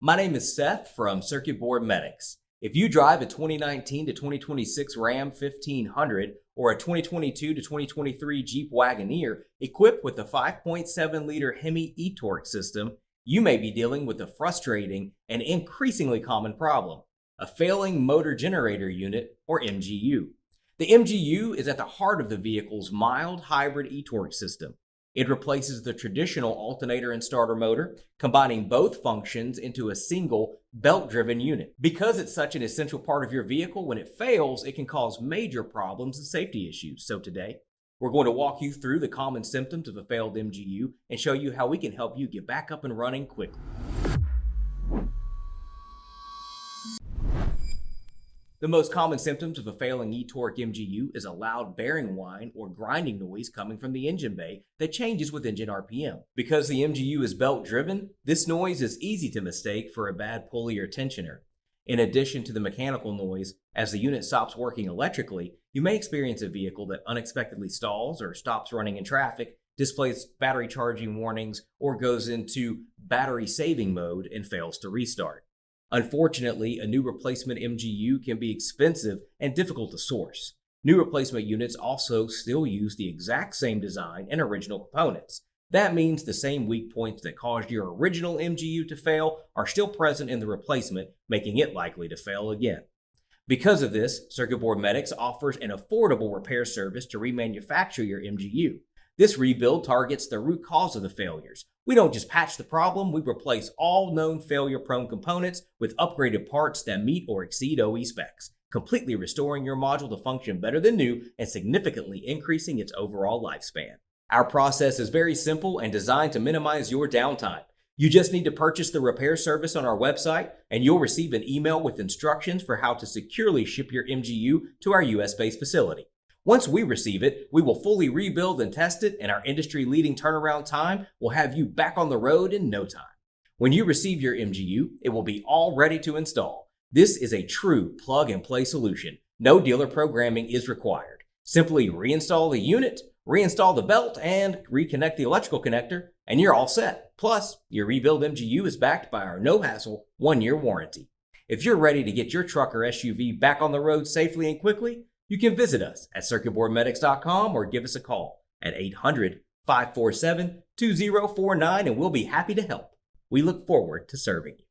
My name is Seth from Circuit Board Medics. If you drive a 2019 to 2026 Ram 1500 or a 2022 to 2023 Jeep Wagoneer equipped with a 5.7-liter Hemi eTorque system, you may be dealing with a frustrating and increasingly common problem, a failing motor generator unit, or MGU. The MGU is at the heart of the vehicle's mild hybrid eTorque system. It replaces the traditional alternator and starter motor, combining both functions into a single belt-driven unit. Because it's such an essential part of your vehicle, when it fails, it can cause major problems and safety issues. So today, we're going to walk you through the common symptoms of a failed MGU and show you how we can help you get back up and running quickly. The most common symptoms of a failing eTorque MGU is a loud bearing whine or grinding noise coming from the engine bay that changes with engine RPM. Because the MGU is belt-driven, this noise is easy to mistake for a bad pulley or tensioner. In addition to the mechanical noise, as the unit stops working electrically, you may experience a vehicle that unexpectedly stalls or stops running in traffic, displays battery charging warnings, or goes into battery saving mode and fails to restart. Unfortunately, a new replacement MGU can be expensive and difficult to source. New replacement units also still use the exact same design and original components. That means the same weak points that caused your original MGU to fail are still present in the replacement, making it likely to fail again. Because of this, Circuit Board Medics offers an affordable repair service to remanufacture your MGU. This rebuild targets the root cause of the failures. We don't just patch the problem, we replace all known failure-prone components with upgraded parts that meet or exceed OE specs, completely restoring your module to function better than new and significantly increasing its overall lifespan. Our process is very simple and designed to minimize your downtime. You just need to purchase the repair service on our website, and you'll receive an email with instructions for how to securely ship your MGU to our US-based facility. Once we receive it, we will fully rebuild and test it, and our industry-leading turnaround time will have you back on the road in no time. When you receive your MGU, it will be all ready to install. This is a true plug-and-play solution. No dealer programming is required. Simply reinstall the unit, reinstall the belt, and reconnect the electrical connector, and you're all set. Plus, your rebuild MGU is backed by our no-hassle 1-year warranty. If you're ready to get your truck or SUV back on the road safely and quickly, you can visit us at circuitboardmedics.com or give us a call at 800-547-2049 and we'll be happy to help. We look forward to serving you.